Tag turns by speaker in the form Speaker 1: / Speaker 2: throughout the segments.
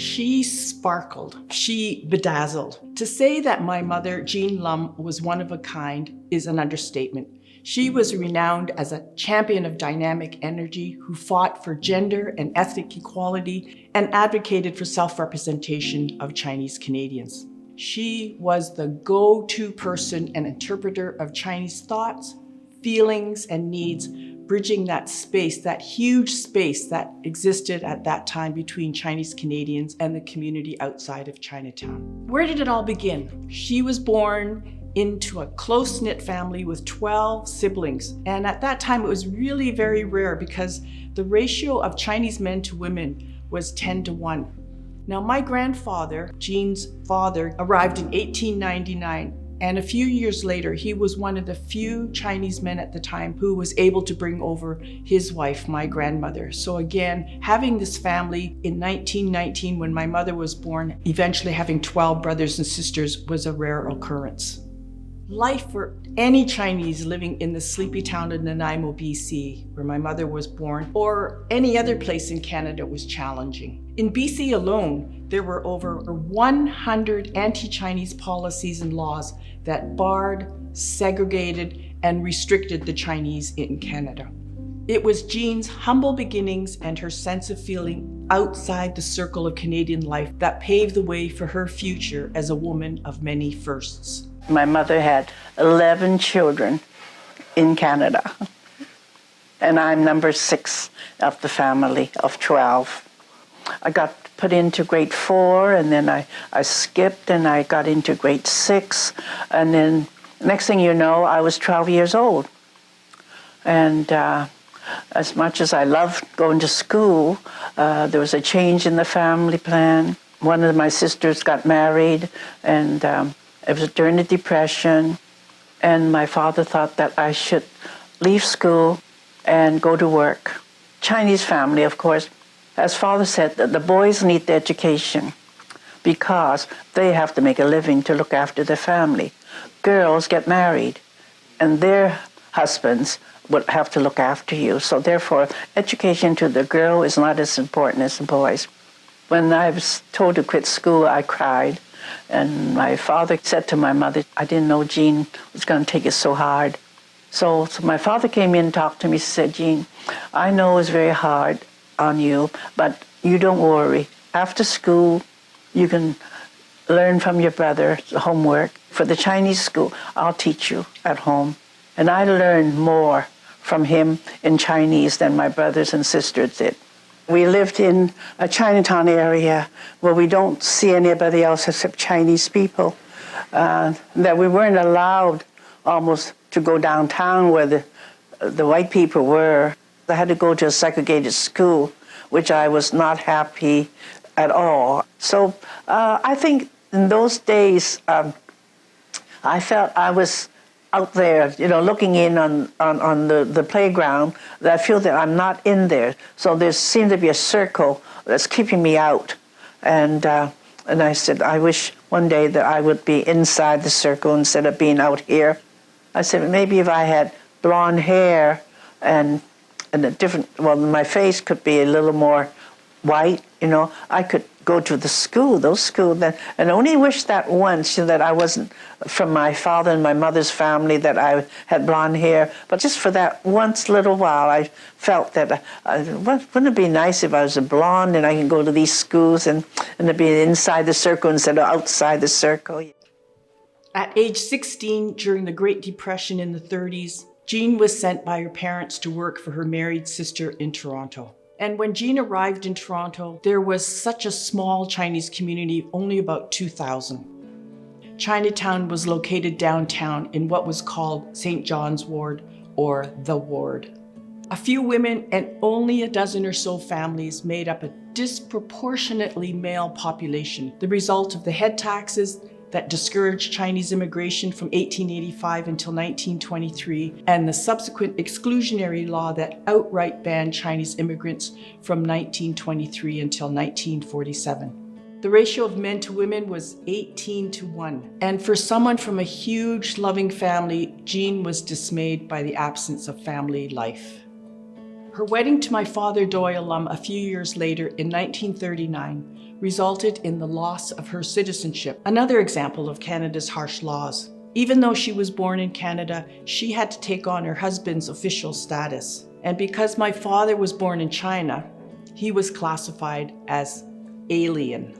Speaker 1: She sparkled. She bedazzled. To say that my mother, Jean Lumb, was one of a kind is an understatement. She was renowned as a champion of dynamic energy who fought for gender and ethnic equality and advocated for self-representation of Chinese Canadians. She was the go-to person and interpreter of Chinese thoughts, feelings, and needs, bridging that space, that huge space that existed at that time between Chinese Canadians and the community outside of Chinatown. Where did it all begin? She was born into a close-knit family with 12 siblings. And at that time, it was really very rare because the ratio of Chinese men to women was 10-1. Now, my grandfather, Jean's father, arrived in 1899. And a few years later, he was one of the few Chinese men at the time who was able to bring over his wife, my grandmother. So again, having this family in 1919, when my mother was born, eventually having 12 brothers and sisters was a rare occurrence. Life for any Chinese living in the sleepy town of Nanaimo, BC, where my mother was born, or any other place in Canada was challenging. In BC alone, there were over 100 anti-Chinese policies and laws that barred, segregated, and restricted the Chinese in Canada. It was Jean's humble beginnings and her sense of feeling outside the circle of Canadian life that paved the way for her future as a woman of many firsts.
Speaker 2: My mother had 11 children in Canada, and I'm number 6 of the family of 12. I got put into grade 4, and then I skipped, and I got into grade 6, and then next thing you know, I was 12 years old. And as much as I loved going to school, there was a change in the family plan. One of my sisters got married, and it was during the Depression, and my father thought that I should leave school and go to work. Chinese family, of course. As father said, the boys need the education because they have to make a living to look after their family. Girls get married, and their husbands would have to look after you. So therefore, education to the girl is not as important as the boys. When I was told to quit school, I cried. And my father said to my mother, I didn't know Jean was going to take it so hard. So my father came in and talked to me. He said, Jean, I know it's very hard on you, but you don't worry. After school, you can learn from your brother's homework. For the Chinese school, I'll teach you at home. And I learned more from him in Chinese than my brothers and sisters did. We lived in a Chinatown area where we don't see anybody else except Chinese people. That we weren't allowed almost to go downtown where the white people were. I had to go to a segregated school, which I was not happy at all. So I think in those days, I felt I was out there, looking in on the playground, that I feel that I'm not in there. So there seemed to be a circle that's keeping me out. And I said, I wish one day that I would be inside the circle instead of being out here. I said, maybe if I had blonde hair and a different, my face could be a little more white, I could go to those schools, and I only wish that once, that I wasn't from my father and my mother's family, that I had blonde hair. But just for that once little while, I felt that, wouldn't it be nice if I was a blonde and I can go to these schools and be inside the circle instead of outside the circle.
Speaker 1: At age 16, during the Great Depression in the 30s, Jean was sent by her parents to work for her married sister in Toronto. And when Jean arrived in Toronto, there was such a small Chinese community, only about 2,000. Chinatown was located downtown in what was called St. John's Ward, or the Ward. A few women and only a dozen or so families made up a disproportionately male population, the result of the head taxes that discouraged Chinese immigration from 1885 until 1923, and the subsequent exclusionary law that outright banned Chinese immigrants from 1923 until 1947. The ratio of men to women was 18-1. And for someone from a huge, loving family, Jean was dismayed by the absence of family life. Her wedding to my father, Doyle Lumb, a few years later in 1939, resulted in the loss of her citizenship, another example of Canada's harsh laws. Even though she was born in Canada, she had to take on her husband's official status. And because my father was born in China, he was classified as alien.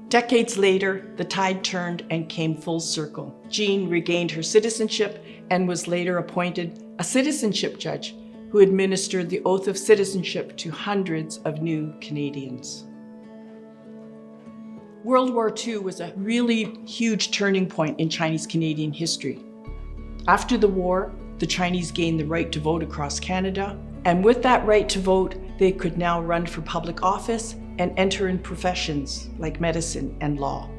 Speaker 1: Decades later, the tide turned and came full circle. Jean regained her citizenship and was later appointed a citizenship judge who administered the oath of citizenship to hundreds of new Canadians. World War II was a really huge turning point in Chinese-Canadian history. After the war, the Chinese gained the right to vote across Canada, and with that right to vote, they could now run for public office and enter in professions like medicine and law.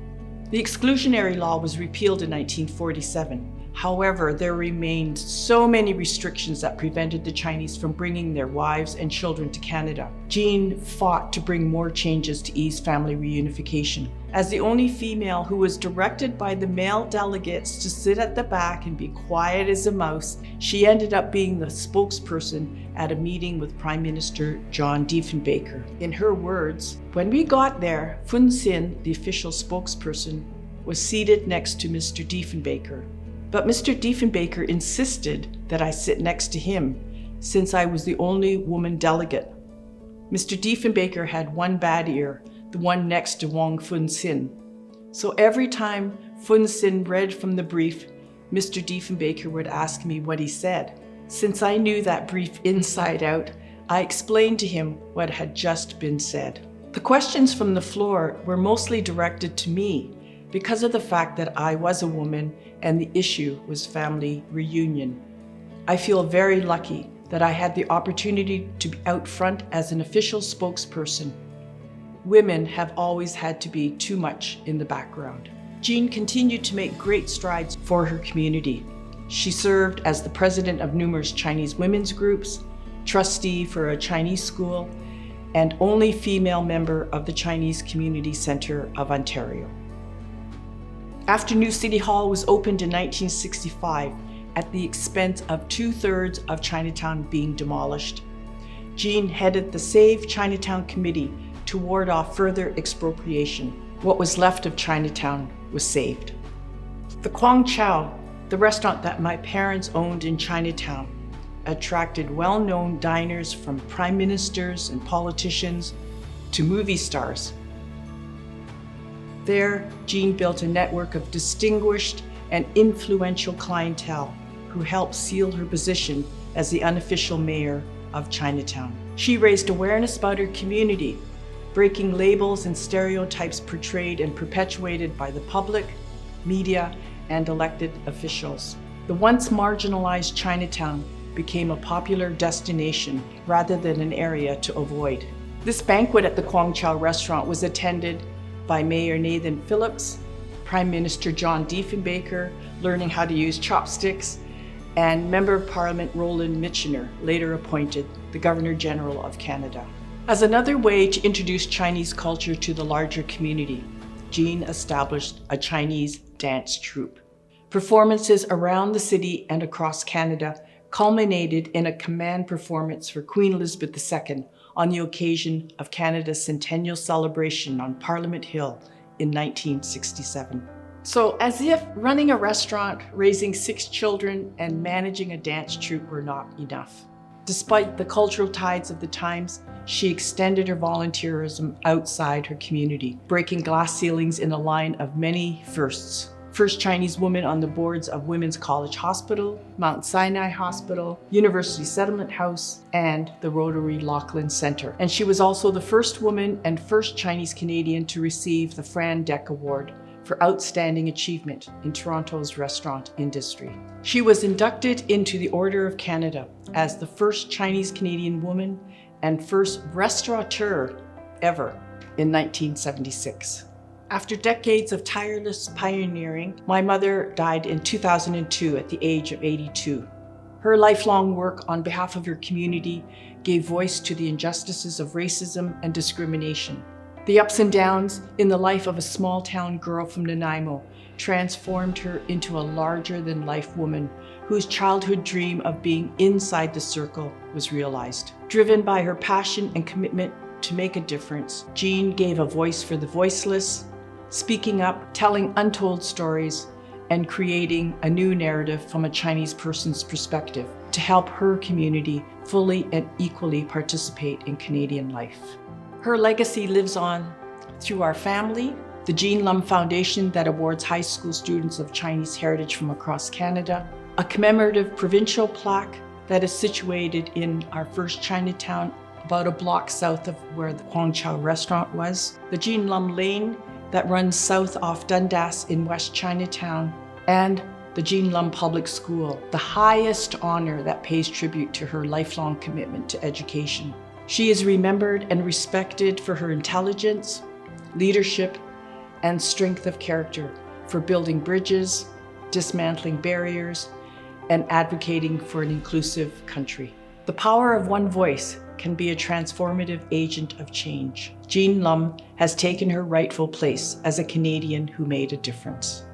Speaker 1: The exclusionary law was repealed in 1947. However, there remained so many restrictions that prevented the Chinese from bringing their wives and children to Canada. Jean fought to bring more changes to ease family reunification. As the only female who was directed by the male delegates to sit at the back and be quiet as a mouse, she ended up being the spokesperson at a meeting with Prime Minister John Diefenbaker. In her words, "When we got there, Fun Sin, the official spokesperson, was seated next to Mr. Diefenbaker. But Mr. Diefenbaker insisted that I sit next to him, since I was the only woman delegate. Mr. Diefenbaker had one bad ear, the one next to Wong Fun Sin. So every time Fun Sin read from the brief, Mr. Diefenbaker would ask me what he said. Since I knew that brief inside out, I explained to him what had just been said." The questions from the floor were mostly directed to me, because of the fact that I was a woman and the issue was family reunion. I feel very lucky that I had the opportunity to be out front as an official spokesperson. Women have always had to be too much in the background. Jean continued to make great strides for her community. She served as the president of numerous Chinese women's groups, trustee for a Chinese school, and only female member of the Chinese Community Centre of Ontario. After New City Hall was opened in 1965, at the expense of 2/3 of Chinatown being demolished, Jean headed the Save Chinatown Committee to ward off further expropriation. What was left of Chinatown was saved. The Kwang Chow, the restaurant that my parents owned in Chinatown, attracted well-known diners from prime ministers and politicians to movie stars. There, Jean built a network of distinguished and influential clientele who helped seal her position as the unofficial mayor of Chinatown. She raised awareness about her community, breaking labels and stereotypes portrayed and perpetuated by the public, media, and elected officials. The once marginalized Chinatown became a popular destination rather than an area to avoid. This banquet at the Kwang Chow restaurant was attended by Mayor Nathan Phillips, Prime Minister John Diefenbaker, learning how to use chopsticks, and Member of Parliament Roland Michener, later appointed the Governor General of Canada. As another way to introduce Chinese culture to the larger community, Jean established a Chinese dance troupe. Performances around the city and across Canada culminated in a command performance for Queen Elizabeth II on the occasion of Canada's centennial celebration on Parliament Hill in 1967. So as if running a restaurant, raising 6 children, and managing a dance troupe were not enough. Despite the cultural tides of the times, she extended her volunteerism outside her community, breaking glass ceilings in a line of many firsts. First Chinese woman on the boards of Women's College Hospital, Mount Sinai Hospital, University Settlement House, and the Rotary Lachlan Centre. And she was also the first woman and first Chinese Canadian to receive the Fran Deck Award for Outstanding Achievement in Toronto's restaurant industry. She was inducted into the Order of Canada as the first Chinese Canadian woman and first restaurateur ever in 1976. After decades of tireless pioneering, my mother died in 2002 at the age of 82. Her lifelong work on behalf of her community gave voice to the injustices of racism and discrimination. The ups and downs in the life of a small town girl from Nanaimo transformed her into a larger-than-life woman whose childhood dream of being inside the circle was realized. Driven by her passion and commitment to make a difference, Jean gave a voice for the voiceless, speaking up, telling untold stories, and creating a new narrative from a Chinese person's perspective to help her community fully and equally participate in Canadian life. Her legacy lives on through our family, the Jean Lumb Foundation that awards high school students of Chinese heritage from across Canada, a commemorative provincial plaque that is situated in our first Chinatown, about a block south of where the Huangqiao restaurant was, the Jean Lumb Lane that runs south off Dundas in West Chinatown, and the Jean Lumb Public School, the highest honor that pays tribute to her lifelong commitment to education. She is remembered and respected for her intelligence, leadership, and strength of character, for building bridges, dismantling barriers, and advocating for an inclusive country. The power of one voice can be a transformative agent of change. Jean Lumb has taken her rightful place as a Canadian who made a difference.